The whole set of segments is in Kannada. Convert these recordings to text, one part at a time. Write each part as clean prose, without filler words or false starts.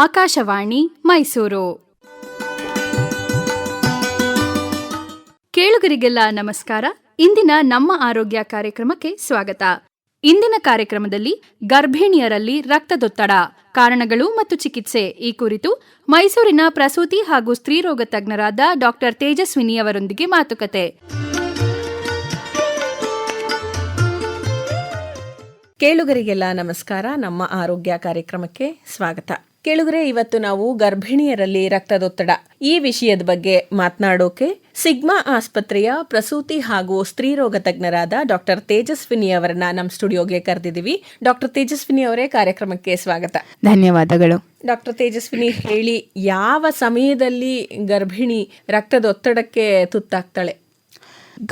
ಆಕಾಶವಾಣಿ ಮೈಸೂರು. ಕೇಳುಗರಿಗೆಲ್ಲ ನಮಸ್ಕಾರ. ಇಂದಿನ ನಮ್ಮ ಆರೋಗ್ಯ ಕಾರ್ಯಕ್ರಮಕ್ಕೆ ಸ್ವಾಗತ. ಇಂದಿನ ಕಾರ್ಯಕ್ರಮದಲ್ಲಿ ಗರ್ಭಿಣಿಯರಲ್ಲಿ ರಕ್ತದೊತ್ತಡ, ಕಾರಣಗಳು ಮತ್ತು ಚಿಕಿತ್ಸೆ ಈ ಕುರಿತು ಮೈಸೂರಿನ ಪ್ರಸೂತಿ ಹಾಗೂ ಸ್ತ್ರೀರೋಗ ತಜ್ಞರಾದ ಡಾಕ್ಟರ್ ತೇಜಸ್ವಿನಿ ಅವರೊಂದಿಗೆ ಮಾತುಕತೆ. ಕೇಳುಗರಿಗೆಲ್ಲ ನಮಸ್ಕಾರ. ನಮ್ಮ ಆರೋಗ್ಯ ಕಾರ್ಯಕ್ರಮಕ್ಕೆ ಸ್ವಾಗತ. ಕೇಳುಗರೆ, ಇವತ್ತು ನಾವು ಗರ್ಭಿಣಿಯರಲ್ಲಿ ರಕ್ತದೊತ್ತಡ ಈ ವಿಷಯದ ಬಗ್ಗೆ ಮಾತನಾಡೋಕೆ ಸಿಗ್ಮಾ ಆಸ್ಪತ್ರೆಯ ಪ್ರಸೂತಿ ಹಾಗೂ ಸ್ತ್ರೀರೋಗ ತಜ್ಞರಾದ ಡಾಕ್ಟರ್ ತೇಜಸ್ವಿನಿ ಅವರನ್ನ ನಮ್ಮ ಸ್ಟುಡಿಯೋಗೆ ಕರೆದಿದ್ದೀವಿ. ಡಾಕ್ಟರ್ ತೇಜಸ್ವಿನಿ ಅವರೇ, ಕಾರ್ಯಕ್ರಮಕ್ಕೆ ಸ್ವಾಗತ. ಧನ್ಯವಾದಗಳು. ಡಾಕ್ಟರ್ ತೇಜಸ್ವಿನಿ, ಹೇಳಿ, ಯಾವ ಸಮಯದಲ್ಲಿ ಗರ್ಭಿಣಿ ರಕ್ತದೊತ್ತಡಕ್ಕೆ ತುತ್ತಾಗ್ತಾಳೆ?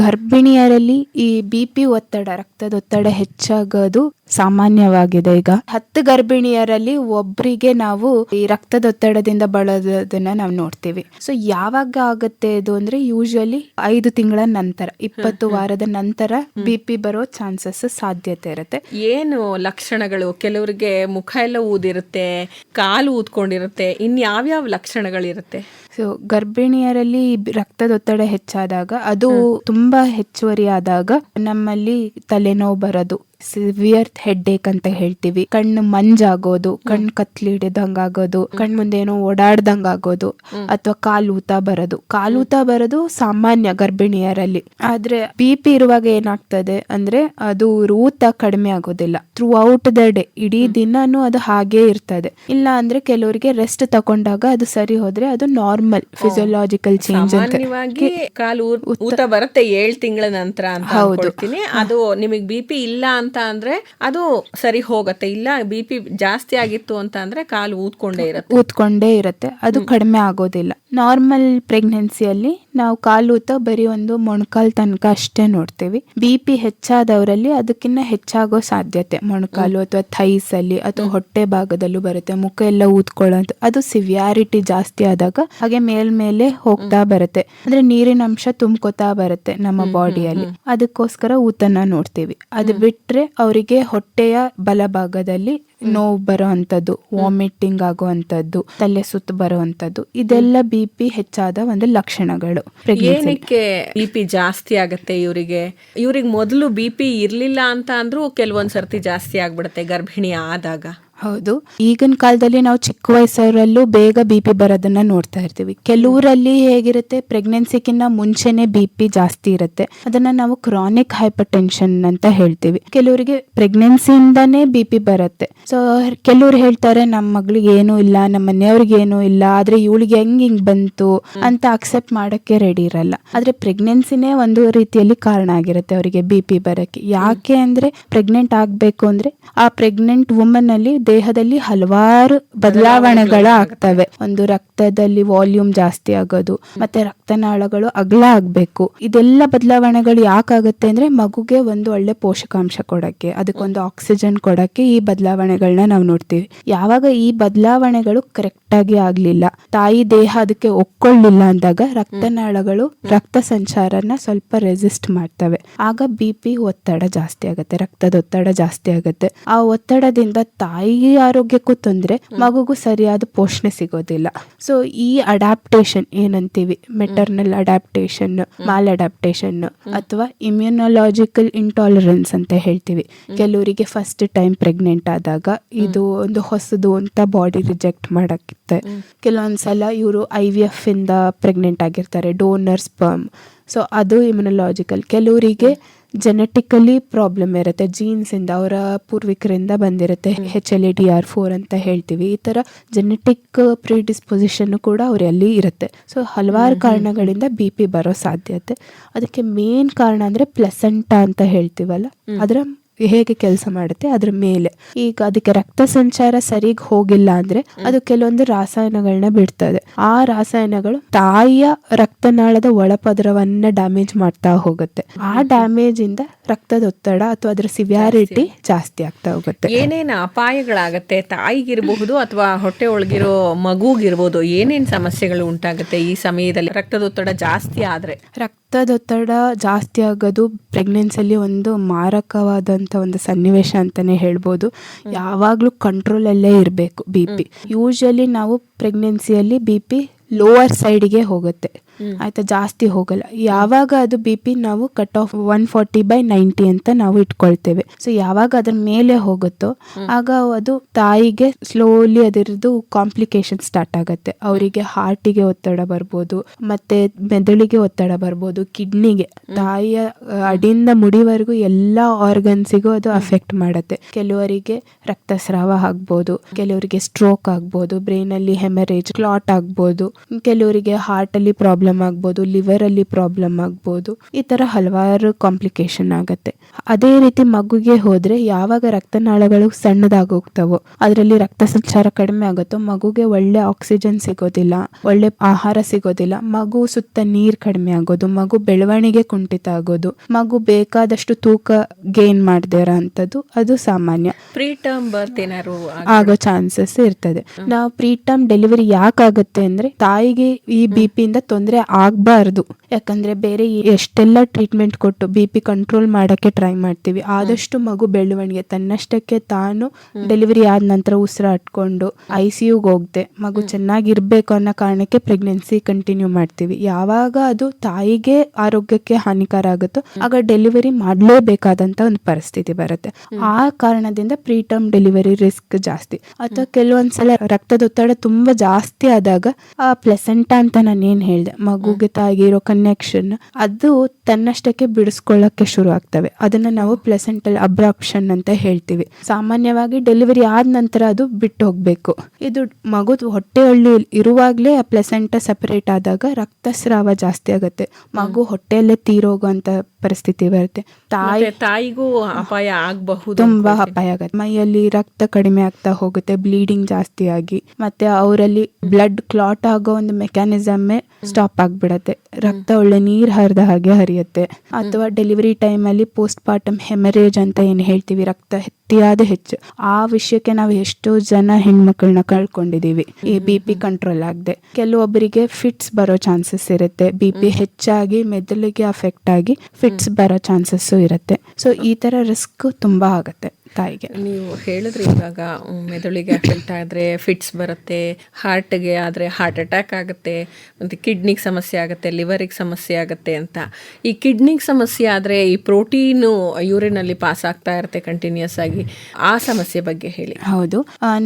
ಗರ್ಭಿಣಿಯರಲ್ಲಿ ಈ BP ಒತ್ತಡ, ರಕ್ತದೊತ್ತಡ ಹೆಚ್ಚಾಗೋದು ಸಾಮಾನ್ಯವಾಗಿದೆ. ಈಗ 10 ಗರ್ಭಿಣಿಯರಲ್ಲಿ ಒಬ್ಬರಿಗೆ ನಾವು ಈ ರಕ್ತದೊತ್ತಡದಿಂದ ಬಳಲೋದನ್ನ ನಾವು ನೋಡ್ತೀವಿ. ಸೊ ಯಾವಾಗ ಆಗುತ್ತೆ ಇದು ಅಂದ್ರೆ ಯೂಶುವಲಿ 5 ತಿಂಗಳ ನಂತರ, 20 ವಾರದ ನಂತರ BP ಬರೋ ಚಾನ್ಸಸ್ ಸಾಧ್ಯತೆ ಇರುತ್ತೆ. ಏನು ಲಕ್ಷಣಗಳು? ಕೆಲವರಿಗೆ ಮುಖ ಎಲ್ಲ ಊದಿರುತ್ತೆ, ಕಾಲು ಊದ್ಕೊಂಡಿರುತ್ತೆ, ಇನ್ಯಾವ್ಯಾವ ಲಕ್ಷಣಗಳಿರುತ್ತೆ? ಸೊ ಗರ್ಭಿಣಿಯರಲ್ಲಿ ರಕ್ತದೊತ್ತಡ ಹೆಚ್ಚಾದಾಗ, ಅದು ತುಂಬಾ ಹೆಚ್ಚುವರಿ ಆದಾಗ ನಮ್ಮಲ್ಲಿ ತಲೆನೋವು ಬರೋದು, ಸಿವಿಯರ್ ಹೆಡ್ ಏಕ್ ಅಂತ ಹೇಳ್ತೀವಿ, ಕಣ್ಣು ಮಂಜಾಗೋದು, ಕಣ್ಣು ಕತ್ಲಿಡಿದಂಗ ಆಗೋದು, ಕಣ್ ಮುಂದೆ ಏನೋ ಓಡಾಡ್ದಂಗ ಆಗೋದು, ಅಥವಾ ಕಾಲೂತ ಬರೋದು ಸಾಮಾನ್ಯ ಗರ್ಭಿಣಿಯರಲ್ಲಿ. ಆದ್ರೆ BP ಇರುವಾಗ ಏನಾಗ್ತದೆ ಅಂದ್ರೆ ಅದು ಊತ ಕಡಿಮೆ ಆಗೋದಿಲ್ಲ. ಥ್ರೂ ಔಟ್ ದ ಡೇ, ಇಡೀ ದಿನಾನು ಅದು ಹಾಗೇ ಇರ್ತದೆ. ಇಲ್ಲ ಅಂದ್ರೆ ಕೆಲವರಿಗೆ ರೆಸ್ಟ್ ತಗೊಂಡಾಗ ಅದು ಸರಿ ಹೋದ್ರೆ ಅದು ನಾರ್ಮಲ್ ಫಿಸಿಯೋಲಾಜಿಕಲ್ ಚೇಂಜ್. ಸಾಮಾನ್ಯವಾಗಿ ಕಾಲು ಊತ ಬರುತ್ತೆ 7 ತಿಂಗಳ ನಂತರ ಅಂತ ಅನ್ಕೊಳ್ತೀನಿ. ಅದು ನಿಮಗೆ BP ಇಲ್ಲ ಅಂತ ಅಂದ್ರೆ ಅದು ಸರಿ ಹೋಗತ್ತೆ. ಇಲ್ಲ BP ಜಾಸ್ತಿ ಆಗಿತ್ತು ಅಂತ ಅಂದ್ರೆ ಕಾಲು ಊದ್ಕೊಂಡೇ ಇರುತ್ತೆ, ಅದು ಕಡಿಮೆ ಆಗೋದಿಲ್ಲ. ನಾರ್ಮಲ್ ಪ್ರೆಗ್ನೆನ್ಸಿಯಲ್ಲಿ ನಾವು ಕಾಲೂತ ಬರೀ ಒಂದು ಮೊಣಕಾಲ್ ತನಕ ಅಷ್ಟೇ ನೋಡ್ತೀವಿ. BP ಹೆಚ್ಚಾದವರಲ್ಲಿ ಅದಕ್ಕಿಂತ ಹೆಚ್ಚಾಗೋ ಸಾಧ್ಯತೆ ಮೊಣಕಾಲು ಅಥವಾ ಥೈಸ್ ಅಲ್ಲಿ ಅಥವಾ ಹೊಟ್ಟೆ ಭಾಗದಲ್ಲೂ ಬರುತ್ತೆ. ಮುಖ ಎಲ್ಲ ಊದ್ಕೊಳ್ಳೋದು, ಅದು ಸಿವಿಯಾರಿಟಿ ಜಾಸ್ತಿ ಆದಾಗ ಹಾಗೆ ಮೇಲ್ಮೇಲೆ ಹೋಗ್ತಾ ಬರುತ್ತೆ. ಅಂದ್ರೆ ನೀರಿನ ಅಂಶ ತುಂಬ್ಕೋತಾ ಬರುತ್ತೆ ನಮ್ಮ ಬಾಡಿಯಲ್ಲಿ. ಅದಕ್ಕೋಸ್ಕರ ಊತನ ನೋಡ್ತೀವಿ. ಅದು ಬಿಟ್ರೆ ಅವರಿಗೆ ಹೊಟ್ಟೆಯ ಬಲಭಾಗದಲ್ಲಿ ನೋವು ಬರೋ ಅಂತದ್ದು, ವಾಮಿಟಿಂಗ್ ಆಗುವಂತದ್ದು, ತಲೆ ಸುತ್ತು ಬರುವಂತದ್ದು, ಇದೆಲ್ಲ BP ಹೆಚ್ಚಾದ ಒಂದು ಲಕ್ಷಣಗಳು. ಏನಕ್ಕೆ BP ಜಾಸ್ತಿ ಆಗತ್ತೆ ಇವ್ರಿಗೆ ಮೊದಲು BP ಇರ್ಲಿಲ್ಲ ಅಂತ ಅಂದ್ರೂ ಕೆಲವೊಂದ್ ಸರ್ತಿ ಜಾಸ್ತಿ ಆಗ್ಬಿಡುತ್ತೆ ಗರ್ಭಿಣಿ ಆದಾಗ? ಹೌದು, ಈಗಿನ ಕಾಲದಲ್ಲಿ ನಾವು ಚಿಕ್ಕ ವಯಸ್ಸರಲ್ಲೂ ಬೇಗ BP ಬರೋದನ್ನ ನೋಡ್ತಾ ಇರ್ತೀವಿ. ಕೆಲವರಲ್ಲಿ ಹೇಗಿರುತ್ತೆ, ಪ್ರೆಗ್ನೆನ್ಸಿಗಿನ್ನ ಮುಂಚೆನೆ BP ಜಾಸ್ತಿ ಇರುತ್ತೆ. ಅದನ್ನ ನಾವು ಕ್ರಾನಿಕ್ ಹೈಪರ್ ಟೆನ್ಷನ್ ಅಂತ ಹೇಳ್ತೀವಿ. ಕೆಲವರಿಗೆ ಪ್ರೆಗ್ನೆನ್ಸಿಯಿಂದಾನೇ BP ಬರುತ್ತೆ. ಸೊ ಕೆಲವ್ರು ಹೇಳ್ತಾರೆ, ನಮ್ಮ ಮಗಳಿಗೆ ಏನೂ ಇಲ್ಲ, ನಮ್ಮ ಮನೆಯವ್ರಿಗೆ ಏನೂ ಇಲ್ಲ, ಆದ್ರೆ ಇವಳಿಗೆ ಹಿಂಗ್ ಬಂತು ಅಂತ ಅಕ್ಸೆಪ್ಟ್ ಮಾಡಕ್ಕೆ ರೆಡಿ ಇರಲ್ಲ. ಆದ್ರೆ ಪ್ರೆಗ್ನೆನ್ಸಿನೇ ಒಂದು ರೀತಿಯಲ್ಲಿ ಕಾರಣ ಆಗಿರುತ್ತೆ ಅವರಿಗೆ BP ಬರಕ್ಕೆ. ಯಾಕೆ ಅಂದ್ರೆ ಪ್ರೆಗ್ನೆಂಟ್ ಆಗ್ಬೇಕು ಅಂದ್ರೆ ಆ ಪ್ರೆಗ್ನೆಂಟ್ ವುಮನ್ ಅಲ್ಲಿ ದೇಹದಲ್ಲಿ ಹಲವಾರು ಬದಲಾವಣೆಗಳು ಆಗ್ತವೆ. ಒಂದು ರಕ್ತದಲ್ಲಿ ವಾಲ್ಯೂಮ್ ಜಾಸ್ತಿ ಆಗೋದು, ಮತ್ತೆ ರಕ್ತನಾಳಗಳು ಅಗಲ ಆಗ್ಬೇಕು. ಇದೆಲ್ಲ ಬದಲಾವಣೆಗಳು ಯಾಕಾಗುತ್ತೆ ಅಂದ್ರೆ ಮಗುಗೆ ಒಂದು ಒಳ್ಳೆ ಪೋಷಕಾಂಶ ಕೊಡಕ್ಕೆ, ಅದಕ್ಕೊಂದು ಆಕ್ಸಿಜನ್ ಕೊಡಕ್ಕೆ ಈ ಬದಲಾವಣೆಗಳನ್ನ ನಾವು ನೋಡ್ತೀವಿ. ಯಾವಾಗ ಈ ಬದಲಾವಣೆಗಳು ಕರೆಕ್ಟ್ ಆಗಿ ಆಗ್ಲಿಲ್ಲ, ತಾಯಿ ದೇಹ ಅದಕ್ಕೆ ಒಕ್ಕೊಳ್ಳಿಲ್ಲ ಅಂದಾಗ ರಕ್ತನಾಳಗಳು ರಕ್ತ ಸಂಚಾರನ ಸ್ವಲ್ಪ ರೆಸಿಸ್ಟ್ ಮಾಡ್ತವೆ. ಆಗ BP ಒತ್ತಡ ಜಾಸ್ತಿ ಆಗುತ್ತೆ, ರಕ್ತದೊತ್ತಡ ಜಾಸ್ತಿ ಆಗುತ್ತೆ. ಆ ಒತ್ತಡದಿಂದ ತಾಯಿ ಆರೋಗ್ಯಕ್ಕೂ ತೊಂದರೆ, ಮಗುಗೂ ಸರಿಯಾದ ಪೋಷಣೆ ಸಿಗೋದಿಲ್ಲ. ಸೊ ಈ ಅಡಾಪ್ಟೇಷನ್ ಏನಂತೀವಿ, ಮೆಟರ್ನಲ್ ಅಡಾಪ್ಟೇಷನ್, ಮಾಲ್ ಅಡಾಪ್ಟೇಷನ್ ಅಥವಾ ಇಮ್ಯುನೊಲಾಜಿಕಲ್ ಇಂಟಾಲರೆನ್ಸ್ ಅಂತ ಹೇಳ್ತೀವಿ. ಕೆಲವರಿಗೆ ಫಸ್ಟ್ ಟೈಮ್ ಪ್ರೆಗ್ನೆಂಟ್ ಆದಾಗ ಇದು ಒಂದು ಹೊಸದು ಅಂತ ಬಾಡಿ ರಿಜೆಕ್ಟ್ ಮಾಡಕ್ಕೆ. ಕೆಲವೊಂದ್ಸಲ ಇವರು IVF ಇಂದ ಪ್ರೆಗ್ನೆಂಟ್ ಆಗಿರ್ತಾರೆ, ಡೋನರ್ ಸ್ಪರ್ಮ್. ಸೊ ಅದು ಇಮ್ಯುನೊಲಾಜಿಕಲ್. ಕೆಲವರಿಗೆ ಜೆನೆಟಿಕಲಿ ಪ್ರಾಬ್ಲಮ್ ಇರುತ್ತೆ, ಜೀನ್ಸ್ ಇಂದ, ಅವರ ಪೂರ್ವಿಕರಿಂದ ಬಂದಿರುತ್ತೆ, HLA-DR4 ಅಂತ ಹೇಳ್ತೀವಿ. ಈ ತರ ಜೆನೆಟಿಕ್ ಪ್ರಿಡಿಸ್ಪೊಸಿಷನ್ ಕೂಡ ಅವರಲ್ಲಿ ಇರುತ್ತೆ. ಸೊ ಹಲವಾರು ಕಾರಣಗಳಿಂದ BP ಬರೋ ಸಾಧ್ಯತೆ. ಅದಕ್ಕೆ ಮೇನ್ ಕಾರಣ ಅಂದ್ರೆ ಪ್ಲೆಸೆಂಟಾ ಅಂತ ಹೇಳ್ತೀವಲ್ಲ, ಅದರ ಹೇಗೆ ಕೆಲಸ ಮಾಡುತ್ತೆ ಅದ್ರ ಮೇಲೆ. ಈಗ ಅದಕ್ಕೆ ರಕ್ತ ಸಂಚಾರ ಸರಿಗ್ ಹೋಗಿಲ್ಲ ಅಂದ್ರೆ ಅದು ಕೆಲವೊಂದು ರಾಸಾಯನಗಳನ್ನ ಬಿಡ್ತದೆ. ಆ ರಾಸಾಯನಗಳು ತಾಯಿಯ ರಕ್ತನಾಳದ ಒಳಪದರವನ್ನ ಡ್ಯಾಮೇಜ್ ಮಾಡ್ತಾ ಹೋಗುತ್ತೆ. ಆ ಡ್ಯಾಮೇಜ್ ಇಂದ ರಕ್ತದೊತ್ತಡ ಅಥವಾ ಅದರ ಸಿವಿಯಾರಿಟಿ ಜಾಸ್ತಿ ಆಗ್ತಾ ಹೋಗುತ್ತೆ. ಏನೇನು ಅಪಾಯಗಳಾಗತ್ತೆ ತಾಯಿಗಿರಬಹುದು ಅಥವಾ ಹೊಟ್ಟೆ ಒಳಗಿರೋ ಮಗುಗಿರ್ಬೋದು? ಏನೇನ್ ಸಮಸ್ಯೆಗಳು ಉಂಟಾಗುತ್ತೆ ಈ ಸಮಯದಲ್ಲಿ ರಕ್ತದೊತ್ತಡ ಜಾಸ್ತಿ ಆದ್ರೆ? ರಕ್ತ ರಕ್ತದೊತ್ತಡ ಜಾಸ್ತಿ ಆಗೋದು ಪ್ರೆಗ್ನೆನ್ಸಿಯಲ್ಲಿ ಒಂದು ಮಾರಕವಾದಂಥ ಒಂದು ಸನ್ನಿವೇಶ ಅಂತಲೇ ಹೇಳ್ಬೋದು. ಯಾವಾಗಲೂ ಕಂಟ್ರೋಲಲ್ಲೇ ಇರಬೇಕು ಬಿ ಪಿ. ಯೂಶಲಿ ನಾವು ಪ್ರೆಗ್ನೆನ್ಸಿಯಲ್ಲಿ ಬಿ ಪಿ ಲೋವರ್ ಸೈಡ್ಗೆ ಹೋಗುತ್ತೆ, ಆಯ್ತಾ, ಜಾಸ್ತಿ ಹೋಗಲ್ಲ. ಯಾವಾಗ ಅದು ಬಿ ಪಿ ನಾವು ಕಟ್ ಆಫ್ 140/90 ಅಂತ ನಾವು ಇಟ್ಕೊಳ್ತೇವೆ. ಸೊ ಯಾವಾಗ ಅದ್ರ ಮೇಲೆ ಹೋಗುತ್ತೋ ಆಗ ಅದು ತಾಯಿಗೆ ಸ್ಲೋಲಿ ಅದರದ್ದು ಕಾಂಪ್ಲಿಕೇಶನ್ ಸ್ಟಾರ್ಟ್ ಆಗುತ್ತೆ. ಅವರಿಗೆ ಹಾರ್ಟಿಗೆ ಒತ್ತಡ ಬರ್ಬೋದು, ಮತ್ತೆ ಮೆದುಳಿಗೆ ಒತ್ತಡ ಬರ್ಬೋದು, ಕಿಡ್ನಿಗೆ, ತಾಯಿಯ ಅಡಿಯಿಂದ ಮುಡಿವರೆಗೂ ಎಲ್ಲ ಆರ್ಗನ್ಸಿಗೂ ಅದು ಅಫೆಕ್ಟ್ ಮಾಡುತ್ತೆ. ಕೆಲವರಿಗೆ ರಕ್ತಸ್ರಾವ ಆಗ್ಬೋದು, ಕೆಲವರಿಗೆ ಸ್ಟ್ರೋಕ್ ಆಗ್ಬೋದು, ಬ್ರೈನ್ ಅಲ್ಲಿ ಹೆಮರೇಜ್, ಕ್ಲಾಟ್ ಆಗ್ಬೋದು, ಕೆಲವರಿಗೆ ಹಾರ್ಟ್ ಅಲ್ಲಿ ಪ್ರಾಬ್ಲಮ್ ಆಗ್ಬೋದು, ಲಿವರ್ ಅಲ್ಲಿ ಪ್ರಾಬ್ಲಮ್ ಆಗ್ಬೋದು. ಈ ತರ ಹಲವಾರು ಕಾಂಪ್ಲಿಕೇಶನ್ ಆಗುತ್ತೆ. ಅದೇ ರೀತಿ ಮಗುಗೆ ಹೋದ್ರೆ ಯಾವಾಗ ರಕ್ತನಾಳಗಳು ಸಣ್ಣದಾಗೋಗ್ತಾವೋ, ಅದರಲ್ಲಿ ರಕ್ತ ಸಂಚಾರ ಕಡಿಮೆ ಆಗುತ್ತೋ, ಮಗುಗೆ ಒಳ್ಳೆ ಆಕ್ಸಿಜನ್ ಸಿಗೋದಿಲ್ಲ, ಒಳ್ಳೆ ಆಹಾರ ಸಿಗೋದಿಲ್ಲ, ಮಗು ಸುತ್ತ ನೀರ್ ಕಡಿಮೆ ಆಗೋದು, ಮಗು ಬೆಳವಣಿಗೆ ಕುಂಠಿತ ಆಗೋದು, ಮಗು ಬೇಕಾದಷ್ಟು ತೂಕ ಗೇನ್ ಮಾಡದಿರೋ ಅಂತದ್ದು ಅದು ಸಾಮಾನ್ಯ. ಪ್ರೀಟರ್ಮ್ ಬರ್ತ್ ಏನಾದ್ರು ಆಗೋ ಚಾನ್ಸಸ್ ಇರ್ತದೆ. ನಾವು ಪ್ರೀಟರ್ಮ್ ಡೆಲಿವರಿ ಯಾಕಾಗುತ್ತೆ ಅಂದ್ರೆ ತಾಯಿಗೆ ಈ ಬಿ ಪಿ ಇಂದ ತೊಂದರೆ ಆಗ್ಬಾರ್ದು. ಯಾಕಂದ್ರೆ ಬೇರೆ ಎಷ್ಟೆಲ್ಲ ಟ್ರೀಟ್ಮೆಂಟ್ ಕೊಟ್ಟು ಬಿ ಪಿ ಕಂಟ್ರೋಲ್ ಮಾಡಕ್ಕೆ ಟ್ರೈ ಮಾಡ್ತೀವಿ, ಆದಷ್ಟು ಮಗು ಬೆಳವಣಿಗೆ ತನ್ನಷ್ಟಕ್ಕೆ ತಾನು ಡೆಲಿವರಿ ಆದ ನಂತರ ಉಸಿರಾಟ್ಕೊಂಡು ICUಗೆ ಹೋಗದೆ ಮಗು ಚೆನ್ನಾಗಿರ್ಬೇಕು ಅನ್ನೋ ಕಾರಣಕ್ಕೆ ಪ್ರೆಗ್ನೆನ್ಸಿ ಕಂಟಿನ್ಯೂ ಮಾಡ್ತೀವಿ. ಯಾವಾಗ ಅದು ತಾಯಿಗೆ ಆರೋಗ್ಯಕ್ಕೆ ಹಾನಿಕಾರ ಆಗುತ್ತೋ ಆಗ ಡೆಲಿವರಿ ಮಾಡಲೇಬೇಕಾದಂತ ಒಂದು ಪರಿಸ್ಥಿತಿ ಬರುತ್ತೆ. ಆ ಕಾರಣದಿಂದ ಪ್ರೀಟರ್ಮ್ ಡೆಲಿವರಿ ರಿಸ್ಕ್ ಜಾಸ್ತಿ. ಅಥವಾ ಕೆಲವೊಂದ್ಸಲ ರಕ್ತದೊತ್ತಡ ತುಂಬಾ ಜಾಸ್ತಿ ಆದಾಗ ಆ ಪ್ಲೆಸೆಂಟಾ ಅಂತ ನಾನು ಏನ್ ಹೇಳ್ದೆ, ಮಗುಗೆ ತಾಯಿಗೆ ಇರೋ ಕನೆಕ್ಷನ್ ಅದು ತನ್ನಷ್ಟಕ್ಕೆ ಬಿಡಿಸ್ಕೊಳ್ಳಕ್ಕೆ ಶುರು ಆಗ್ತವೆ. ಅದನ್ನ ನಾವು ಪ್ಲೆಸೆಂಟಲ್ ಅಬ್ರಾಪ್ಷನ್ ಅಂತ ಹೇಳ್ತೀವಿ. ಸಾಮಾನ್ಯವಾಗಿ ಡೆಲಿವರಿ ಆದ ನಂತರ ಅದು ಬಿಟ್ಟು ಹೋಗ್ಬೇಕು. ಇದು ಮಗು ಹೊಟ್ಟೆಯಲ್ಲಿ ಇರುವಾಗ್ಲೇ ಆ ಪ್ಲೆಸೆಂಟಾ ಸಪರೇಟ್ ಆದಾಗ ರಕ್ತಸ್ರಾವ ಜಾಸ್ತಿ ಆಗುತ್ತೆ, ಮಗು ಹೊಟ್ಟೆಯಲ್ಲೇ ತೀರೋಗುವಂತ ಪರಿಸ್ಥಿತಿ ಬರುತ್ತೆ. ತಾಯಿಗೂ ಅಪಾಯ ಆಗಬಹುದು, ತುಂಬಾ ಅಪಾಯ ಆಗುತ್ತೆ. ಮೈಯಲ್ಲಿ ರಕ್ತ ಕಡಿಮೆ ಆಗ್ತಾ ಹೋಗುತ್ತೆ, ಬ್ಲೀಡಿಂಗ್ ಜಾಸ್ತಿ ಆಗಿ, ಮತ್ತೆ ಅವರಲ್ಲಿ ಬ್ಲಡ್ ಕ್ಲಾಟ್ ಆಗೋ ಒಂದು ಮೆಕ್ಯಾನಿಸಮ್ಮೇ ಸ್ಟಾಪ್ ಆಗ್ಬಿಡತ್ತೆ. ರಕ್ತ ಒಳ್ಳೆ ನೀರ್ ಹರಿದ ಹಾಗೆ ಹರಿಯುತ್ತೆ. ಅಥವಾ ಡೆಲಿವರಿ ಟೈಮ್ ಅಲ್ಲಿ ಪೋಸ್ಟ್ ಪಾರ್ಟಮ್ ಹೆಮರೇಜ್ ಅಂತ ಏನ್ ಹೇಳ್ತೀವಿ, ರಕ್ತ ಅತಿಯಾದ ಹೆಚ್ಚು, ಆ ವಿಷಯಕ್ಕೆ ನಾವು ಎಷ್ಟೋ ಜನ ಹೆಣ್ಮಕ್ಳನ್ನ ಕಳ್ಕೊಂಡಿದೀವಿ ಈ ಬಿ ಪಿ ಕಂಟ್ರೋಲ್ ಆಗದೆ. ಕೆಲವೊಬ್ಬರಿಗೆ ಫಿಟ್ಸ್ ಬರೋ ಚಾನ್ಸಸ್ ಇರುತ್ತೆ, ಬಿ ಪಿ ಹೆಚ್ಚಾಗಿ ಮೆದುಳಿಗೆ ಅಫೆಕ್ಟ್ ಆಗಿ ಫಿಟ್ಸ್ ಬರೋ ಚಾನ್ಸಸ್ ಇರುತ್ತೆ. ಸೊ ಈ ತರ ರಿಸ್ಕ್ ತುಂಬಾ ಆಗುತ್ತೆ ತಾಯಿಗೆ. ನೀವು ಹೇಳಿದ್ರಿ ಇವಾಗ ಮೆದುಳಿಗೆ ಅಫೆಕ್ಟ್ ಆದರೆ ಫಿಟ್ಸ್ ಬರುತ್ತೆ, ಹಾರ್ಟ್ಗೆ ಆದರೆ ಹಾರ್ಟ್ ಅಟ್ಯಾಕ್ ಆಗುತ್ತೆ, ಮತ್ತು ಕಿಡ್ನಿಗೆ ಸಮಸ್ಯೆ ಆಗುತ್ತೆ, ಲಿವರಿಗೆ ಸಮಸ್ಯೆ ಆಗುತ್ತೆ ಅಂತ. ಈ ಕಿಡ್ನಿಗೆ ಸಮಸ್ಯೆ ಆದರೆ ಈ ಪ್ರೋಟೀನು ಯೂರಿನಲ್ಲಿ ಪಾಸ್ ಆಗ್ತಾ ಇರುತ್ತೆ ಕಂಟಿನ್ಯೂಸ್ ಆಗಿ, ಆ ಸಮಸ್ಯೆ ಬಗ್ಗೆ ಹೇಳಿ. ಹೌದು,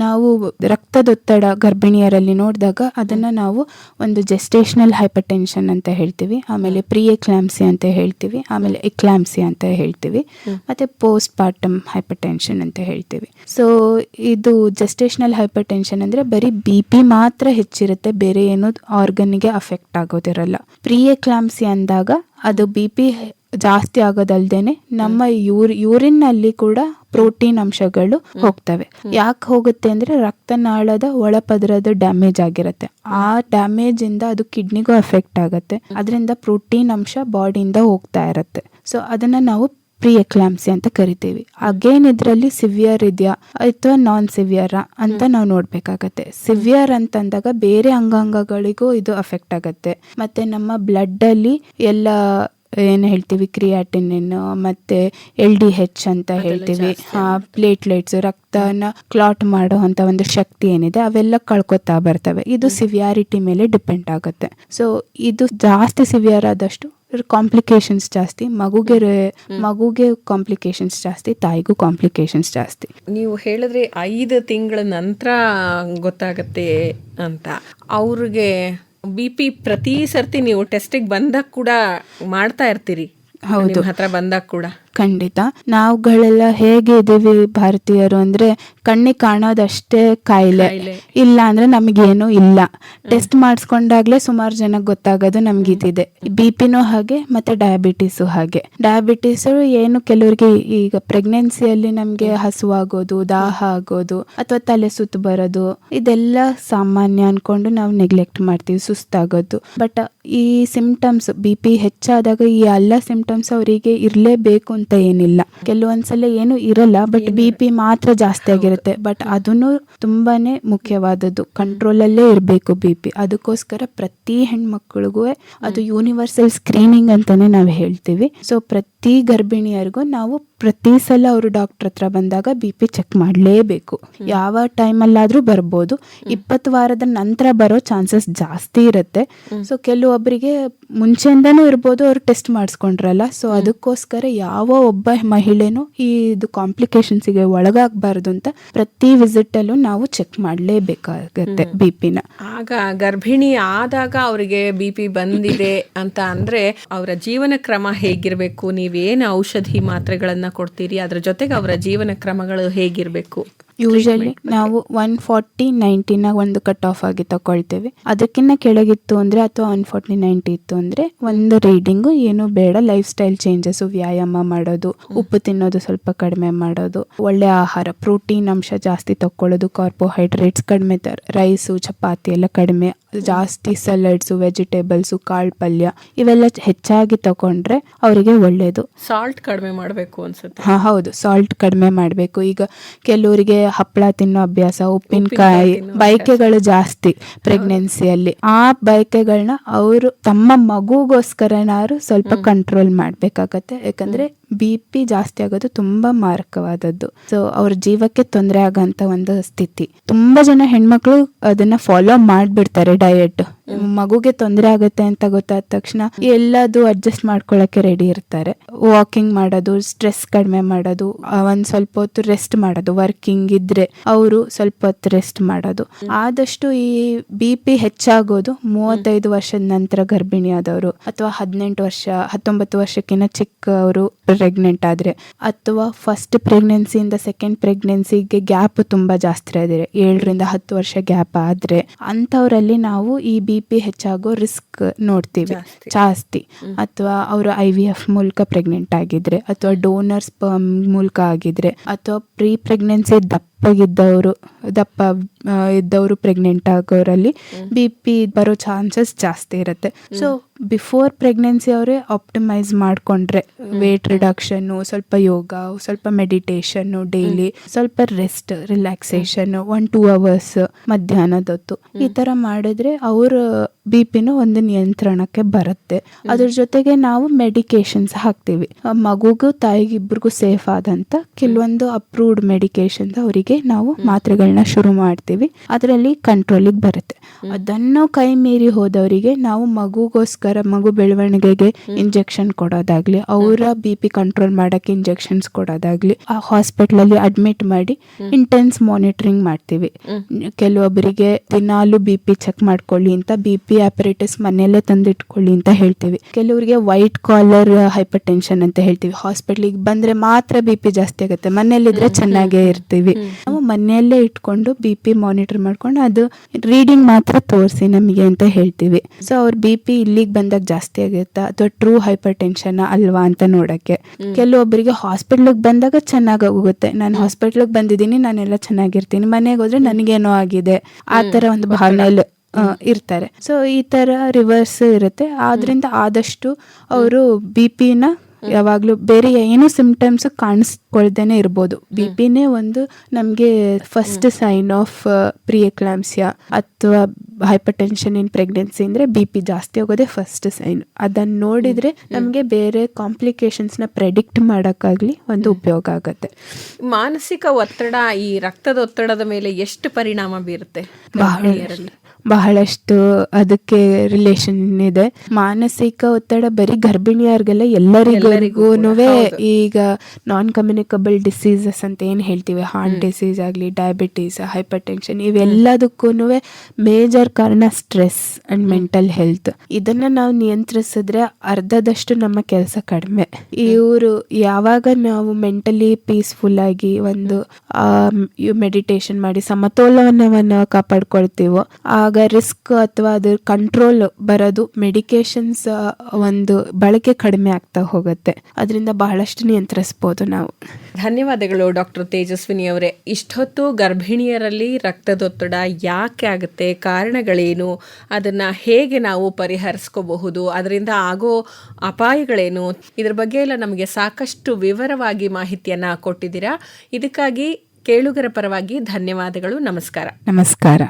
ನಾವು ರಕ್ತದೊತ್ತಡ ಗರ್ಭಿಣಿಯರಲ್ಲಿ ನೋಡಿದಾಗ ಅದನ್ನ ನಾವು ಒಂದು ಜೆಸ್ಟೇಷನಲ್ ಹೈಪರ್ಟೆನ್ಷನ್ ಅಂತ ಹೇಳ್ತೀವಿ, ಆಮೇಲೆ ಪ್ರೀ ಎಕ್ಲಾಂಪ್ಸಿ ಅಂತ ಹೇಳ್ತೀವಿ, ಆಮೇಲೆ ಎಕ್ಲಾಂಪ್ಸಿ ಅಂತ ಹೇಳ್ತೀವಿ, ಮತ್ತೆ ಪೋಸ್ಟ್ ಪಾರ್ಟಮ್ ಹೈಪರ್ಟೆನ್ಷನ್ ಅಂತ ಹೇಳ್ತೀವಿ. ಸೊ ಇದು ಜೆಸ್ಟೇಷನಲ್ ಹೈಪರ್ ಟೆನ್ಷನ್ ಅಂದ್ರೆ ಬರೀ ಬಿ ಪಿ ಮಾತ್ರ ಹೆಚ್ಚಿರುತ್ತೆ, ಬೇರೆ ಏನು ಆರ್ಗನ್ಗೆ ಅಫೆಕ್ಟ್ ಆಗೋದಿರಲ್ಲ. ಪ್ರೀ ಎಕ್ಲಾಂಪ್ಸಿ ಅಂದಾಗ ಅದು ಬಿ ಪಿ ಜಾಸ್ತಿ ಆಗೋದಲ್ದೇನೆ ನಮ್ಮ ಯೂರಿನ್ ನಲ್ಲಿ ಕೂಡ ಪ್ರೋಟೀನ್ ಅಂಶಗಳು ಹೋಗ್ತವೆ. ಯಾಕೆ ಹೋಗುತ್ತೆ ಅಂದ್ರೆ ರಕ್ತನಾಳದ ಒಳಪದರದ ಡ್ಯಾಮೇಜ್ ಆಗಿರುತ್ತೆ, ಆ ಡ್ಯಾಮೇಜ್ ಇಂದ ಅದು ಕಿಡ್ನಿಗೂ ಅಫೆಕ್ಟ್ ಆಗುತ್ತೆ, ಅದರಿಂದ ಪ್ರೋಟೀನ್ ಅಂಶ ಬಾಡಿಯಿಂದ ಹೋಗ್ತಾ ಇರುತ್ತೆ. ಸೊ ಅದನ್ನ ನಾವು ಪ್ರೀ ಎಕ್ಲಾಂಪ್ಸಿ ಅಂತ ಕರಿತೀವಿ. ಅಗೇನ್ ಇದರಲ್ಲಿ ಸಿವಿಯರ್ ಇದೆಯಾ ಅಥವಾ ನಾನ್ ಸಿವಿಯರ್ ಅಂತ ನಾವು ನೋಡ್ಬೇಕಾಗತ್ತೆ. ಸಿವಿಯರ್ ಅಂತಂದಾಗ ಬೇರೆ ಅಂಗಾಂಗಗಳಿಗೂ ಇದು ಅಫೆಕ್ಟ್ ಆಗುತ್ತೆ, ಮತ್ತೆ ನಮ್ಮ ಬ್ಲಡ್ ಅಲ್ಲಿ ಎಲ್ಲ ಏನು ಹೇಳ್ತೀವಿ ಕ್ರಿಯಾಟಿನಿನ್ ಮತ್ತೆ LDH ಅಂತ ಹೇಳ್ತೀವಿ, ಪ್ಲೇಟ್ಲೆಟ್ಸ್, ರಕ್ತನ ಕ್ಲಾಟ್ ಮಾಡೋ ಅಂತ ಒಂದು ಶಕ್ತಿ ಏನಿದೆ ಅವೆಲ್ಲ ಕಳ್ಕೊತಾ ಬರ್ತವೆ. ಇದು ಸಿವಿಯಾರಿಟಿ ಮೇಲೆ ಡಿಪೆಂಡ್ ಆಗುತ್ತೆ. ಸೊ ಇದು ಜಾಸ್ತಿ ಸಿವಿಯರ್ ಆದಷ್ಟು ಕಾಂಪ್ಲಿಕೇಶನ್ಸ್ ಜಾಸ್ತಿ, ಮಗುಗೆ ಕಾಂಪ್ಲಿಕೇಶನ್ಸ್ ಜಾಸ್ತಿ, ತಾಯಿಗೂ ಕಾಂಪ್ಲಿಕೇಶನ್ಸ್ ಜಾಸ್ತಿ. ನೀವು ಹೇಳಿದ್ರೆ 5 ತಿಂಗಳ ನಂತರ ಗೊತ್ತಾಗತ್ತೆ ಅಂತ. ಅವ್ರಿಗೆ BP ಪ್ರತಿ ಸರ್ತಿ ನೀವು ಟೆಸ್ಟಿಗೆ ಬಂದಾಗ ಕೂಡ ಮಾಡ್ತಾ ಇರ್ತೀರಿ? ಹೌದು, ಹತ್ರ ಬಂದಾಗ ಕೂಡ ಖಂಡಿತ. ನಾವುಗಳೆಲ್ಲ ಹೇಗೆ ಇದೀವಿ ಭಾರತೀಯರು ಅಂದ್ರೆ ಕಣ್ಣಿಗೆ ಕಾಣೋದಷ್ಟೇ ಕಾಯಿಲೆ, ಇಲ್ಲ ಅಂದ್ರೆ ನಮಗೇನು ಇಲ್ಲ. ಟೆಸ್ಟ್ ಮಾಡಿಸ್ಕೊಂಡಾಗ್ಲೇ ಸುಮಾರು ಜನಕ್ಕೆ ಗೊತ್ತಾಗೋದು ನಮ್ಗೆ ಇದಿದೆ. BP-ನೂ ಹಾಗೆ, ಮತ್ತೆ ಡಯಾಬಿಟೀಸು ಹಾಗೆ. ಡಯಾಬಿಟೀಸು ಏನು ಕೆಲವರಿಗೆ ಈಗ ಪ್ರೆಗ್ನೆನ್ಸಿಯಲ್ಲಿ ನಮ್ಗೆ ಹಸುವಾಗೋದು, ದಾಹ ಆಗೋದು, ಅಥವಾ ತಲೆ ಸುತ್ತು ಬರೋದು, ಇದೆಲ್ಲ ಸಾಮಾನ್ಯ ಅನ್ಕೊಂಡು ನಾವು ನೆಗ್ಲೆಕ್ಟ್ ಮಾಡ್ತೀವಿ, ಸುಸ್ತಾಗೋದು. ಬಟ್ ಈ ಸಿಂಪ್ಟಮ್ಸ್ BP ಹೆಚ್ಚಾದಾಗ ಈ ಎಲ್ಲ ಸಿಂಪ್ಟಮ್ಸ್ ಅವರಿಗೆ ಇರಲೇಬೇಕು ಅಂತ ಅಂತ ಏನಿಲ್ಲ. ಕೆಲವೊಂದ್ಸಲ ಏನು ಇರಲ್ಲ, ಬಟ್ BP ಮಾತ್ರ ಜಾಸ್ತಿ ಆಗಿರುತ್ತೆ. ಬಟ್ ಅದನ್ನು ತುಂಬಾನೇ ಮುಖ್ಯವಾದದ್ದು, ಕಂಟ್ರೋಲಲ್ಲೇ ಇರಬೇಕು BP. ಅದಕ್ಕೋಸ್ಕರ ಪ್ರತಿ ಹೆಣ್ಮಕ್ಳಿಗೂ ಅದು ಯೂನಿವರ್ಸಲ್ ಸ್ಕ್ರೀನಿಂಗ್ ಅಂತಾನೆ ನಾವು ಹೇಳ್ತೀವಿ. ಸೊ ಪ್ರತಿ ಗರ್ಭಿಣಿಯರಿಗೂ ನಾವು ಪ್ರತಿ ಸಲ ಅವರು ಡಾಕ್ಟರ್ ಹತ್ರ ಬಂದಾಗ BP ಚೆಕ್ ಮಾಡಲೇಬೇಕು. ಯಾವ ಟೈಮಲ್ಲಾದ್ರೂ ಬರ್ಬೋದು. 20 ವಾರದ ನಂತರ ಬರೋ ಚಾನ್ಸಸ್ ಜಾಸ್ತಿ ಇರುತ್ತೆ. ಸೊ ಕೆಲವೊಬ್ಬರಿಗೆ ಮುಂಚೆಯಿಂದನೂ ಇರ್ಬೋದು, ಅವ್ರು ಟೆಸ್ಟ್ ಮಾಡಿಸ್ಕೊಂಡ್ರಲ್ಲ. ಸೊ ಅದಕ್ಕೋಸ್ಕರ ಯಾವ ಒಬ್ಬ ಮಹಿಳೆನೂ ಇದು ಕಾಂಪ್ಲಿಕೇಶನ್ಸ್ಗೆ ಒಳಗಾಗಬಾರ್ದು ಅಂತ ಪ್ರತಿ ವಿಸಿಟ್ ಅಲ್ಲೂ ನಾವು ಚೆಕ್ ಮಾಡಲೇಬೇಕಾಗತ್ತೆ BPನ. ಆಗ ಗರ್ಭಿಣಿ ಆದಾಗ ಅವರಿಗೆ BP ಬಂದಿದೆ ಅಂತ ಅಂದ್ರೆ ಅವರ ಜೀವನ ಕ್ರಮ ಹೇಗಿರ್ಬೇಕು, ನೀವೇನು ಔಷಧಿ ಮಾತ್ರೆಗಳನ್ನ ಕೊಡ್ತೀರಿ, ಅದ್ರ ಜೊತೆಗೆ ಅವರ ಜೀವನ ಕ್ರಮಗಳು ಹೇಗಿರ್ಬೇಕು? ಯೂಶಲಿ ನಾವು 140/90 ಒಂದು ಕಟ್ ಆಫ್ ಆಗಿ ತಗೊಳ್ತೇವೆ. ಅದಕ್ಕಿಂತ ಕೆಳಗಿತ್ತು ಅಂದ್ರೆ ಅಥವಾ 140/90 ಇತ್ತು ಅಂದ್ರೆ ಒಂದು ರೀಡಿಂಗು ಏನು ಬೇಡ, ಲೈಫ್ ಸ್ಟೈಲ್ ಚೇಂಜಸ್, ವ್ಯಾಯಾಮ ಮಾಡೋದು, ಉಪ್ಪು ತಿನ್ನೋದು ಸ್ವಲ್ಪ ಕಡಿಮೆ ಮಾಡೋದು, ಒಳ್ಳೆ ಆಹಾರ, ಪ್ರೋಟೀನ್ ಅಂಶ ಜಾಸ್ತಿ ತಗೊಳ್ಳೋದು, ಕಾರ್ಬೋಹೈಡ್ರೇಟ್ಸ್ ಕಡಿಮೆ, ರೈಸು ಚಪಾತಿ ಎಲ್ಲ ಕಡಿಮೆ, ಜಾಸ್ತಿ ಸಲಾಡ್ಸು, ವೆಜಿಟೇಬಲ್ಸು, ಕಾಳು ಪಲ್ಯ ಇವೆಲ್ಲ ಹೆಚ್ಚಾಗಿ ತಗೊಂಡ್ರೆ ಅವರಿಗೆ ಒಳ್ಳೇದು. ಸಾಲ್ಟ್ ಕಡಿಮೆ ಮಾಡಬೇಕು ಅನ್ಸುತ್ತೆ. ಹೌದು, ಸಾಲ್ಟ್ ಕಡಿಮೆ ಮಾಡಬೇಕು. ಈಗ ಕೆಲವರಿಗೆ ಹಪ್ಪಳ ತಿನ್ನೋ ಅಭ್ಯಾಸ, ಉಪ್ಪಿನಕಾಯಿ ಬಯಕೆಗಳು ಜಾಸ್ತಿ ಪ್ರೆಗ್ನೆನ್ಸಿಯಲ್ಲಿ. ಆ ಬಯಕೆಗಳನ್ನ ಅವರು ತಮ್ಮ ಮಗುಗೋಸ್ಕರನಾರು ಸ್ವಲ್ಪ ಕಂಟ್ರೋಲ್ ಮಾಡ್ಬೇಕಾಗತ್ತೆ. ಯಾಕಂದ್ರೆ BP ಜಾಸ್ತಿ ಆಗೋದು ತುಂಬಾ ಮಾರಕವಾದದ್ದು. ಸೊ ಅವ್ರ ಜೀವಕ್ಕೆ ತೊಂದರೆ ಆಗಂತ ಒಂದು ಸ್ಥಿತಿ. ತುಂಬಾ ಜನ ಹೆಣ್ಮಕ್ಳು ಅದನ್ನ ಫಾಲೋ ಮಾಡ್ಬಿಡ್ತಾರೆ. ಡಯಟ್ ಮಗುಗೆ ತೊಂದರೆ ಆಗುತ್ತೆ ಅಂತ ಗೊತ್ತಾದ ತಕ್ಷಣ ಎಲ್ಲದು ಅಡ್ಜಸ್ಟ್ ಮಾಡ್ಕೊಳಕ್ಕೆ ರೆಡಿ ಇರ್ತಾರೆ. ವಾಕಿಂಗ್ ಮಾಡೋದು, ಸ್ಟ್ರೆಸ್ ಕಡಿಮೆ ಮಾಡೋದು, ಒಂದ್ ಸ್ವಲ್ಪ ಹೊತ್ತು ರೆಸ್ಟ್ ಮಾಡೋದು, ವರ್ಕಿಂಗ್ ಇದ್ರೆ ಅವರು ಸ್ವಲ್ಪ ಹೊತ್ತು ರೆಸ್ಟ್ ಮಾಡೋದು. ಆದಷ್ಟು ಈ BP ಹೆಚ್ಚಾಗೋದು 35 ವರ್ಷದ ನಂತರ ಗರ್ಭಿಣಿ ಆದವರು, ಅಥವಾ 18 ವರ್ಷ 19 ವರ್ಷಕ್ಕಿಂತ ಚಿಕ್ಕವರು ಪ್ರೆಗ್ನೆಂಟ್ ಆದ್ರೆ, ಅಥವಾ ಫಸ್ಟ್ ಪ್ರೆಗ್ನೆನ್ಸಿಯಿಂದ ಸೆಕೆಂಡ್ ಪ್ರೆಗ್ನೆನ್ಸಿಗೆ ಗ್ಯಾಪ್ ತುಂಬಾ ಜಾಸ್ತಿ ಆದ್ರೆ, 7ರಿಂದ 10 ವರ್ಷ ಗ್ಯಾಪ್ ಆದ್ರೆ ಅಂಥವರಲ್ಲಿ ನಾವು ಈ BP ಹೆಚ್ಚಾಗೋ ರಿಸ್ಕ್ ನೋಡ್ತೀವಿ ಜಾಸ್ತಿ. ಅಥವಾ ಅವರು IVF ಮೂಲಕ ಪ್ರೆಗ್ನೆಂಟ್ ಆಗಿದ್ರೆ, ಅಥವಾ ಡೋನರ್ ಸ್ಪರ್ಮ್ ಮೂಲಕ ಆಗಿದ್ರೆ, ಅಥವಾ ಪ್ರೀ ಪ್ರೆಗ್ನೆನ್ಸಿ ದಪ್ಪ ಇದ್ದವರು ಪ್ರೆಗ್ನೆಂಟ್ ಆಗೋರಲ್ಲಿ BP ಬರೋ ಚಾನ್ಸಸ್ ಜಾಸ್ತಿ ಇರುತ್ತೆ. ಸೊ ಬಿಫೋರ್ ಪ್ರೆಗ್ನೆನ್ಸಿ ಅವರೇ ಆಪ್ಟಿಮೈಸ್ ಮಾಡ್ಕೊಂಡ್ರೆ ವೇಟ್ ರಿಡಕ್ಷನ್, ಸ್ವಲ್ಪ ಯೋಗ, ಸ್ವಲ್ಪ ಮೆಡಿಟೇಷನ್, ಡೈಲಿ ಸ್ವಲ್ಪ ರೆಸ್ಟ್, ರಿಲ್ಯಾಕ್ಸೇಷನ್, 1-2 ಅವರ್ಸ್ ಮಧ್ಯಾಹ್ನದೊತ್ತು ಈ ತರ ಮಾಡಿದ್ರೆ ಅವ್ರ BPನೂ ಒಂದು ನಿಯಂತ್ರಣಕ್ಕೆ ಬರುತ್ತೆ. ಅದ್ರ ಜೊತೆಗೆ ನಾವು ಮೆಡಿಕೇಶನ್ಸ್ ಹಾಕ್ತೀವಿ. ಮಗುಗೂ ತಾಯಿಗೆ ಇಬ್ಬರಿಗೂ ಸೇಫ್ ಆದಂತ ಕೆಲವೊಂದು ಅಪ್ರೂವ್ಡ್ ಮೆಡಿಕೇಶನ್ಸ್ ಅವರಿಗೆ ನಾವು ಮಾತ್ರೆಗಳನ್ನ ಶುರು ಮಾಡ್ತೀವಿ. ಅದರಲ್ಲಿ ಕಂಟ್ರೋಲಿಗೆ ಬರುತ್ತೆ. ಅದನ್ನು ಕೈ ಮೀರಿ ಹೋದವರಿಗೆ ನಾವು ಮಗು ಬೆಳವಣಿಗೆಗೆ ಇಂಜೆಕ್ಷನ್ ಕೊಡೋದಾಗ್ಲಿ, ಅವರ BP ಕಂಟ್ರೋಲ್ ಮಾಡಕ್ಕೆ ಇಂಜೆಕ್ಷನ್ಸ್ ಕೊಡೋದಾಗ್ಲಿ, ಆ ಹಾಸ್ಪಿಟಲ್ ಅಲ್ಲಿ ಅಡ್ಮಿಟ್ ಮಾಡಿ ಇಂಟೆನ್ಸ್ ಮಾನಿಟರಿಂಗ್ ಮಾಡ್ತೀವಿ. ಕೆಲವೊಬ್ಬರಿಗೆ ದಿನಾಲು BP ಚೆಕ್ ಮಾಡ್ಕೊಳ್ಳಿ ಅಂತ BP ಆಪರೇಟಸ್ ಮನೆಯಲ್ಲೇ ತಂದಿಟ್ಕೊಳ್ಳಿ ಅಂತ ಹೇಳ್ತೀವಿ. ಕೆಲವರಿಗೆ ವೈಟ್ ಕಾಲರ್ ಹೈಪರ್ ಟೆನ್ಷನ್ ಅಂತ ಹೇಳ್ತೀವಿ. ಹಾಸ್ಪಿಟ್ಲಿಗೆ ಬಂದ್ರೆ ಮಾತ್ರ BP ಜಾಸ್ತಿ ಆಗುತ್ತೆ, ಮನೆಯಲ್ಲಿದ್ರೆ ಚೆನ್ನಾಗೇ ಇರ್ತೀವಿ. ನಾವು ಮನೆಯಲ್ಲೇ ಇಟ್ಕೊಂಡು BP ಮಾನಿಟರ್ ಮಾಡ್ಕೊಂಡು ಅದು ರೀಡಿಂಗ್ ಮಾತ್ರ ತೋರಿಸಿ ನಮಗೆ ಅಂತ ಹೇಳ್ತೀವಿ. ಸೊ ಅವ್ರ BP ಇಲ್ಲಿಗೆ ಬಂದಾಗ ಜಾಸ್ತಿ ಆಗುತ್ತಾ ಅಥವಾ ಟ್ರೂ ಹೈಪರ್ ಟೆನ್ಷನ್ ಅಲ್ವಾ ಅಂತ ನೋಡಕ್ಕೆ. ಕೆಲವೊಬ್ಬರಿಗೆ ಹಾಸ್ಪಿಟ್ಲಿಗೆ ಬಂದಾಗ ಚೆನ್ನಾಗಿ ಹೋಗುತ್ತೆ, ನಾನು ಹಾಸ್ಪಿಟ್ಲಿಗೆ ಬಂದಿದ್ದೀನಿ, ನಾನೆಲ್ಲ ಚೆನ್ನಾಗಿರ್ತೀನಿ, ಮನೆಗೆ ಹೋದ್ರೆ ನನಗೇನೋ ಆಗಿದೆ ಆ ತರ ಒಂದು ಭಾವನೆಯಲ್ಲಿ ಇರ್ತಾರೆ. ಸೊ ಈ ತರ ರಿವರ್ಸ್ ಇರುತ್ತೆ. ಆದ್ರಿಂದ ಆದಷ್ಟು ಅವರು BPನ ಯಾವಾಗ್ಲೂ ಬೇರೆ ಏನು ಸಿಂಪ್ಟಮ್ಸ್ ಕಾಣಿಸ್ಕೊಳ್ದೇನೆ ಇರ್ಬೋದು. BPನೇ ಒಂದು ನಮ್ಗೆ first sign of pre eclampsia ಅಥವಾ ಹೈಪರ್ ಟೆನ್ಷನ್ ಇನ್ ಪ್ರೆಗ್ನೆನ್ಸಿ ಅಂದ್ರೆ BP ಜಾಸ್ತಿ ಆಗೋದೇ ಫಸ್ಟ್ ಸೈನ್. ಅದನ್ನ ನೋಡಿದ್ರೆ ನಮ್ಗೆ ಬೇರೆ ಕಾಂಪ್ಲಿಕೇಶನ್ಸ್ ನ ಪ್ರೆಡಿಕ್ಟ್ ಮಾಡಕ್ಕಾಗ್ಲಿ ಒಂದು ಉಪಯೋಗ ಆಗತ್ತೆ. ಮಾನಸಿಕ ಒತ್ತಡ ಈ ರಕ್ತದ ಒತ್ತಡದ ಮೇಲೆ ಎಷ್ಟು ಪರಿಣಾಮ ಬೀರುತ್ತೆ? ಬಹಳಷ್ಟು ಅದಕ್ಕೆ ರಿಲೇಷನ್ ಇದೆ. ಮಾನಸಿಕ ಒತ್ತಡ ಬರೀ ಗರ್ಭಿಣಿಯರಿಗೆಲ್ಲ ಎಲ್ಲರಿಗೂ ಈಗ ನಾನ್ ಕಮ್ಯುನಿಕಬಲ್ ಡಿಸೀಸಸ್ ಅಂತ ಏನ್ ಹೇಳ್ತೀವಿ, ಹಾರ್ಟ್ ಡಿಸೀಸ್ ಆಗ್ಲಿ, ಡಯಾಬಿಟೀಸ್, ಹೈಪರ್ ಟೆನ್ಷನ್, ಇವೆಲ್ಲದಕ್ಕೂ ಮೇಜರ್ ಕಾರಣ ಸ್ಟ್ರೆಸ್ ಅಂಡ್ ಮೆಂಟಲ್ ಹೆಲ್ತ್. ಇದನ್ನ ನಾವು ನಿಯಂತ್ರಿಸಿದ್ರೆ ಅರ್ಧದಷ್ಟು ನಮ್ಮ ಕೆಲಸ ಕಡಿಮೆ. ಇವರು ಯಾವಾಗ ನಾವು ಮೆಂಟಲಿ ಪೀಸ್ಫುಲ್ ಆಗಿ ಒಂದು ಮೆಡಿಟೇಷನ್ ಮಾಡಿ ಸಮತೋಲನವನ್ನ ಕಾಪಾಡ್ಕೊಳ್ತೀವೋ ಆಗ ಆವಾಗ ರಿಸ್ಕ್ ಅಥವಾ ಅದ್ರ ಕಂಟ್ರೋಲ್ ಬರೋದು ಮೆಡಿಕೇಶನ್ಸ್ ಒಂದು ಬಳಕೆ ಕಡಿಮೆ ಆಗ್ತಾ ಹೋಗುತ್ತೆ. ಅದರಿಂದ ಬಹಳಷ್ಟು ನಿಯಂತ್ರಿಸ್ಬೋದು ನಾವು. ಧನ್ಯವಾದಗಳು ಡಾಕ್ಟರ್ ತೇಜಸ್ವಿನಿ ಅವರೇ. ಇಷ್ಟೊತ್ತು ಗರ್ಭಿಣಿಯರಲ್ಲಿ ರಕ್ತದೊತ್ತಡ ಯಾಕೆ ಆಗುತ್ತೆ, ಕಾರಣಗಳೇನು, ಅದನ್ನು ಹೇಗೆ ನಾವು ಪರಿಹರಿಸ್ಕೋಬಹುದು, ಅದರಿಂದ ಆಗೋ ಅಪಾಯಗಳೇನು, ಇದ್ರ ಬಗ್ಗೆ ಎಲ್ಲ ನಮಗೆ ಸಾಕಷ್ಟು ವಿವರವಾಗಿ ಮಾಹಿತಿಯನ್ನು ಕೊಟ್ಟಿದ್ದೀರಾ. ಇದಕ್ಕಾಗಿ ಕೇಳುಗರ ಪರವಾಗಿ ಧನ್ಯವಾದಗಳು. ನಮಸ್ಕಾರ. ನಮಸ್ಕಾರ.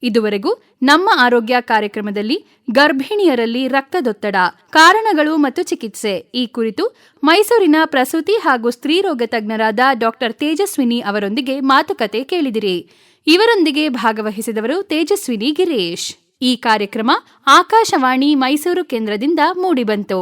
ಇದುವರೆಗೂ ನಮ್ಮ ಆರೋಗ್ಯ ಕಾರ್ಯಕ್ರಮದಲ್ಲಿ ಗರ್ಭಿಣಿಯರಲ್ಲಿ ರಕ್ತದೊತ್ತಡ, ಕಾರಣಗಳು ಮತ್ತು ಚಿಕಿತ್ಸೆ ಈ ಕುರಿತು ಮೈಸೂರಿನ ಪ್ರಸೂತಿ ಹಾಗೂ ಸ್ತ್ರೀರೋಗ ತಜ್ಞರಾದ ಡಾಕ್ಟರ್ ತೇಜಸ್ವಿನಿ ಅವರೊಂದಿಗೆ ಮಾತುಕತೆ ಕೇಳಿದಿರಿ. ಇವರೊಂದಿಗೆ ಭಾಗವಹಿಸಿದವರು ತೇಜಸ್ವಿನಿ ಗಿರೀಶ್. ಈ ಕಾರ್ಯಕ್ರಮ ಆಕಾಶವಾಣಿ ಮೈಸೂರು ಕೇಂದ್ರದಿಂದ ಮೂಡಿಬಂತು.